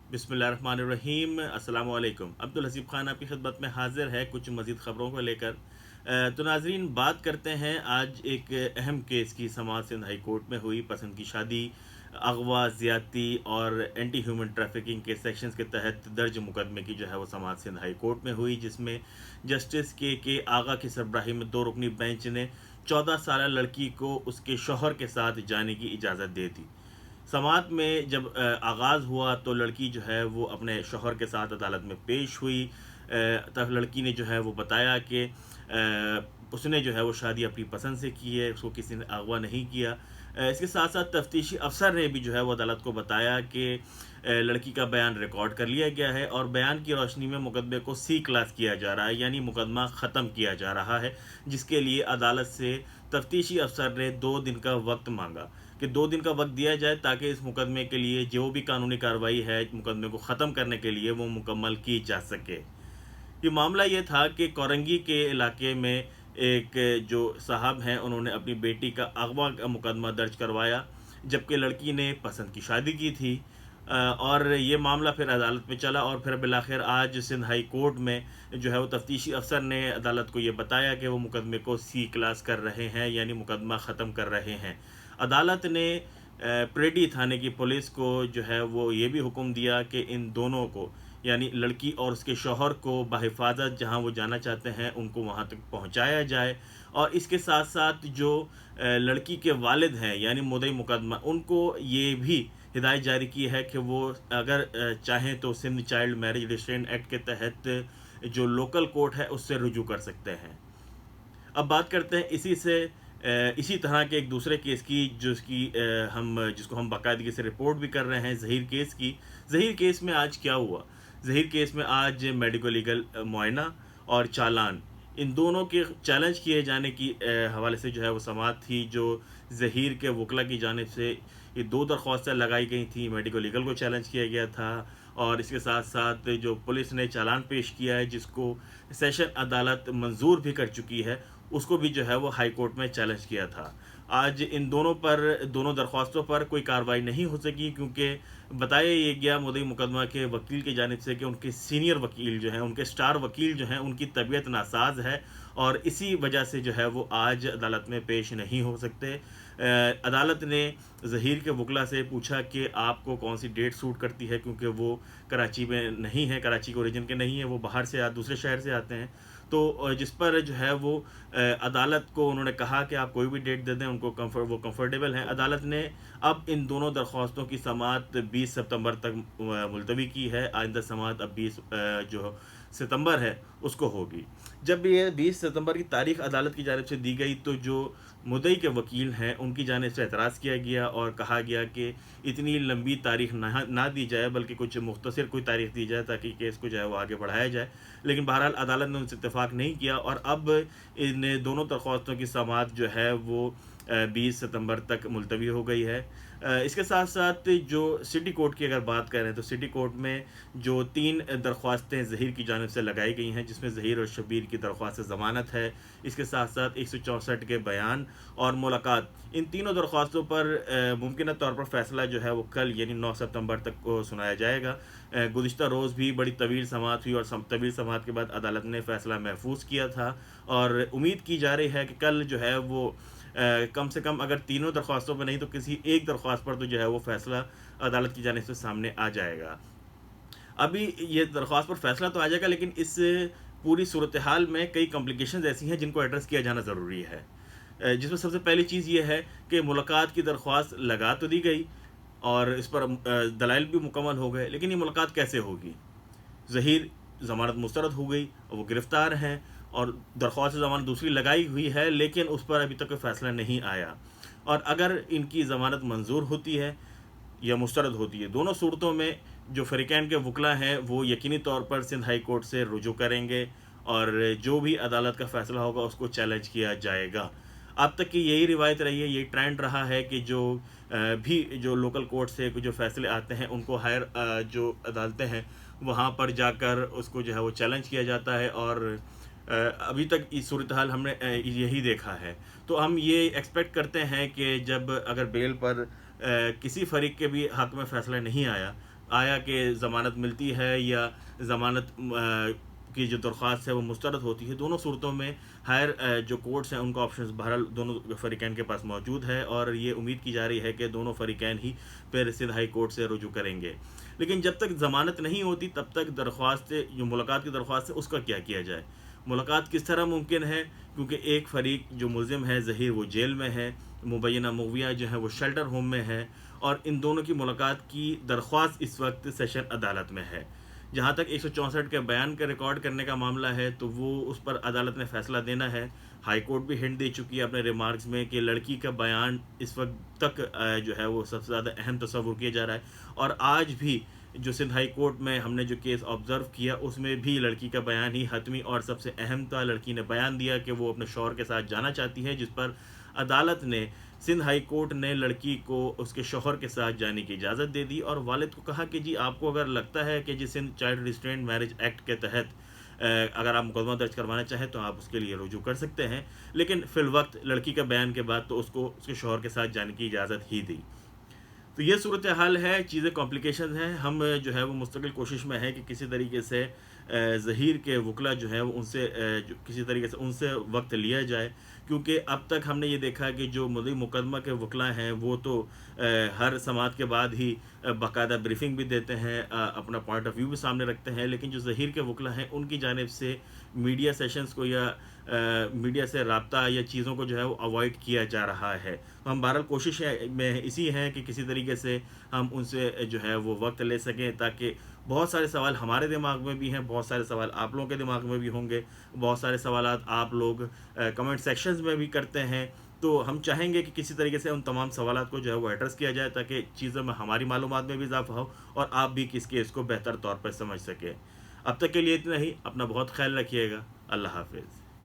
बिस्मिल्लाहिर्रहमानिर्रहीम। अस्सलाम वालेकुम। अब्दुल हसीब खान आपकी खिदमत में हाजिर है कुछ मज़ीद ख़बरों को लेकर। तो नाजरीन, बात करते हैं आज एक अहम केस की। समात सिंध हाई कोर्ट में हुई पसंद की शादी, अगवा, ज़्यादती और एंटी ह्यूमन ट्रैफिकिंग के सेक्शंस के तहत दर्ज मुकदमे की जो है वो समात सिंध हाई कोर्ट में हुई, जिसमें जस्टिस के आगा की सरबराही में 2 रुकनी बेंच ने 14 साल लड़की को उसके शौहर के साथ जाने की इजाज़त दे दी। समात में जब आगाज़ हुआ तो लड़की जो है वो अपने शौहर के साथ अदालत में पेश हुई। तब लड़की ने जो है वो बताया कि उसने जो है वो शादी अपनी पसंद से की है, उसको किसी ने अगवा नहीं किया। इसके साथ साथ तफ्तीशी अफसर ने भी जो है वो अदालत को बताया कि लड़की का बयान रिकॉर्ड कर लिया गया है और बयान की रोशनी में मुकदमे को सी क्लास किया जा रहा है, यानी मुकदमा ख़त्म किया जा रहा है, जिसके लिए अदालत से तफ्तीशी अफसर ने 2 दिन का वक्त मांगा कि 2 दिन का वक्त दिया जाए ताकि इस मुकदमे के लिए जो भी कानूनी कार्रवाई है मुकदमे को ख़त्म करने के लिए वो मुकम्मल की जा सके। ये मामला ये था कि कोरंगी के इलाके में एक जो साहब हैं उन्होंने अपनी बेटी का अगवा का मुकदमा दर्ज करवाया, जबकि लड़की ने पसंद की शादी की थी। और ये मामला फिर अदालत में चला और फिर बिलाखिर आज सिंध हाई कोर्ट में जो है वो तफ्तीशी अफसर ने अदालत को ये बताया कि वो मुकदमे को सी क्लास कर रहे हैं, यानी मुकदमा ख़त्म कर रहे हैं। अदालत ने प्रेडी थाने की पुलिस को जो है वो ये भी हुक्म दिया कि इन दोनों को, यानी लड़की और उसके शौहर को बहिफाजत जहां वो जाना चाहते हैं उनको वहां तक पहुंचाया जाए। और इसके साथ साथ जो लड़की के वालिद हैं यानी मुद्दई मुकदमा, उनको ये भी हिदायत जारी की है कि वो अगर चाहें तो Sindh child marriage restraint act के तहत जो लोकल कोर्ट है उससे रुजू कर सकते हैं। अब बात करते हैं इसी तरह के एक दूसरे केस की, जिसको हम बाकायदगी से रिपोर्ट भी कर रहे हैं, ज़हीर केस की। ज़हीर केस में आज क्या हुआ? ज़हीर केस में आज मेडिको लीगल मुआयना और चालान, इन दोनों के चैलेंज किए जाने की हवाले से जो है वो समात थी। जो ज़हीर के वकला की जानिब से ये 2 दरख्वास्तें लगाई गई थी, मेडिको लीगल को चैलेंज किया गया था और इसके साथ साथ जो पुलिस ने चालान पेश किया है जिसको सेशन अदालत मंजूर भी कर चुकी है, उसको भी जो है वो हाई कोर्ट में चैलेंज किया था। आज इन दोनों दरख्वास्तों पर कोई कार्रवाई नहीं हो सकी, क्योंकि बताया ये गया मुद्दई मुकदमा के वकील की जानिब से कि उनके सीनियर वकील जो हैं, उनके स्टार वकील जो हैं, उनकी तबीयत नासाज है और इसी वजह से जो है वो आज अदालत में पेश नहीं हो सकते। अदालत ने ज़हीर के वकला से पूछा कि आपको कौन सी डेट सूट करती है, क्योंकि वो कराची में नहीं है, कराची के ओरिजिन के नहीं है, वो बाहर से दूसरे शहर से आते हैं। तो जिस पर जो है वो अदालत को उन्होंने कहा कि आप कोई भी डेट दे दें, उनको वो कंफर्टेबल हैं। अदालत ने अब इन दोनों दरख्वास्तों की समात 20 सितंबर तक मुलतवी की है। आइंदा समात अब 20 जो सितंबर है उसको होगी। जब ये 20 सितंबर की तारीख अदालत की जानिब से दी गई तो जो मुद्दई के वकील हैं उनकी जानिब से एतराज़ किया गया और कहा गया कि इतनी लंबी तारीख ना दी जाए, बल्कि कुछ मुख्तसर कोई तारीख दी जाए ताकि केस को जो है वो आगे बढ़ाया जाए। लेकिन बहरहाल अदालत ने उनसे इत्तेफाक नहीं किया और अब इन दोनों दरख्वास्तों की समात जो है वो 20 सितंबर तक मुलतवी हो गई है। इसके साथ साथ जो सिटी कोर्ट की अगर बात करें तो सिटी कोर्ट में जो 3 दरख्वास्तें ज़हीर की जानिब से लगाई गई हैं, जिसमें ज़हीर और शब्बीर की दरख्वास्त ज़मानत है, इसके साथ साथ 164 के बयान और मुलाकात, इन तीनों दरख्वास्तों पर मुमकिन तौर पर फ़ैसला जो है वो कल यानी 9 सितंबर तक को सुनाया जाएगा। गुज़िश्ता रोज़ भी बड़ी तवील समात हुई और तवील समात के बाद अदालत ने फ़ैसला महफूज किया था और उम्मीद की जा रही है कि कल जो है वो कम से कम अगर तीनों दरख्वास्तों पर नहीं तो किसी एक दरख्वास्त पर तो जो है वो फ़ैसला अदालत की जानिब से सामने आ जाएगा। अभी ये दरख्वास्त पर फ़ैसला तो आ जाएगा, लेकिन इस पूरी सूरत हाल में कई कॉम्प्लिकेशंस ऐसी हैं जिनको एड्रेस किया जाना ज़रूरी है। जिसमें सबसे पहली चीज़ ये है कि मुलाकात की दरख्वास्त लगा तो दी गई और इस पर दलाइल भी मुकम्मल हो गए, लेकिन ये मुलाकात कैसे होगी? ज़हीर ज़मानत मुस्तरद हो गई और वो गिरफ़्तार हैं और दरख्वास्त ज़मानत दूसरी लगाई हुई है, लेकिन उस पर अभी तक कोई फ़ैसला नहीं आया। और अगर इनकी ज़मानत मंजूर होती है या मुस्तरद होती है, दोनों सूरतों में जो फ़रीक़ैन के वकला हैं वो यकीनी तौर पर सिंध हाई कोर्ट से रुजू करेंगे और जो भी अदालत का फ़ैसला होगा उसको चैलेंज किया जाएगा। अब तक की यही रिवायत रही है, यही ट्रेंड रहा है कि जो लोकल कोर्ट से जो फ़ैसले आते हैं उनको हायर जो अदालतें हैं वहाँ पर जाकर उसको जो है वो चैलेंज किया जाता है और अभी तक इस सूरत हाल हमने यही देखा है। तो हम ये एक्सपेक्ट करते हैं कि जब अगर बेल पर किसी फरीक के भी हक़ में फ़ैसला नहीं आया آیا کہ ضمانت ملتی ہے یا ضمانت کی جو درخواست ہے وہ مسترد ہوتی ہے. دونوں صورتوں میں ہائر جو کورٹس ہیں ان کا آپشنز بہرحال دونوں فریقین کے پاس موجود ہے, اور یہ امید کی جا رہی ہے کہ دونوں فریقین ہی پھر سندھ ہائی کورٹ سے رجوع کریں گے. لیکن جب تک ضمانت نہیں ہوتی تب تک درخواست جو ملاقات کی درخواست ہے اس کا کیا کیا جائے. ملاقات کس طرح ممکن ہے, کیونکہ ایک فریق جو ملزم ہے ظہیر وہ جیل میں ہے, مبینہ مغویہ جو ہے وہ شیلٹر ہوم میں ہے, اور ان دونوں کی ملاقات کی درخواست اس وقت سیشن عدالت میں ہے. جہاں تک 164 کے بیان کا ریکارڈ کرنے کا معاملہ ہے تو وہ اس پر عدالت نے فیصلہ دینا ہے. ہائی کورٹ بھی ہنٹ دے چکی ہے اپنے ریمارکس میں کہ لڑکی کا بیان اس وقت تک جو ہے وہ سب سے زیادہ اہم تصور کیا جا رہا ہے, اور آج بھی جو سندھ ہائی کورٹ میں ہم نے جو کیس آبزرو کیا اس میں بھی لڑکی کا بیان ہی حتمی اور سب سے اہم تھا. لڑکی نے بیان دیا کہ وہ اپنے شوہر کے ساتھ جانا چاہتی ہے, جس پر عدالت نے سندھ ہائی کورٹ نے لڑکی کو اس کے شوہر کے ساتھ جانے کی اجازت دے دی, اور والد کو کہا کہ جی آپ کو اگر لگتا ہے کہ جی Sindh child restraint marriage act کے تحت اگر آپ مقدمہ درج کروانا چاہیں تو آپ اس کے لیے رجوع کر سکتے ہیں, لیکن فی الوقت لڑکی کا بیان کے بعد تو اس کو اس کے شوہر کے ساتھ جانے کی اجازت ہی دی. تو یہ صورتحال ہے, چیزیں کمپلیکیشنز ہیں. ہم جو ہے وہ مستقل کوشش میں ہے کہ کسی طریقے سے ظہیر کے وکلا جو ہے وہ ان سے کسی طریقے سے ان سے وقت لیا جائے, کیونکہ اب تک ہم نے یہ دیکھا کہ جو مدعی مقدمہ کے وکلا ہیں وہ تو ہر سماعت کے بعد ہی باقاعدہ بریفنگ بھی دیتے ہیں, اپنا پوائنٹ آف ویو بھی سامنے رکھتے ہیں, لیکن جو ظہیر کے وکلا ہیں ان کی جانب سے میڈیا سیشنز کو یا میڈیا سے رابطہ یا چیزوں کو جو ہے وہ اوائڈ کیا جا رہا ہے. تو ہم بہرحال کوشش میں اسی ہیں کہ کسی طریقے سے ہم ان سے جو ہے وہ وقت لے سکیں, تاکہ بہت سارے سوال ہمارے دماغ میں بھی ہیں, بہت سارے سوال آپ لوگوں کے دماغ میں بھی ہوں گے, بہت سارے سوالات آپ لوگ کمنٹ سیکشنز میں بھی کرتے ہیں. تو ہم چاہیں گے کہ کسی طریقے سے ان تمام سوالات کو جو ہے وہ ایڈریس کیا جائے, تاکہ چیزوں میں ہماری معلومات میں بھی اضافہ ہو اور آپ بھی کس کیس کو بہتر طور پر سمجھ سکیں. اب تک کے لیے اتنا ہی. اپنا بہت خیال رکھیے گا. اللہ حافظ.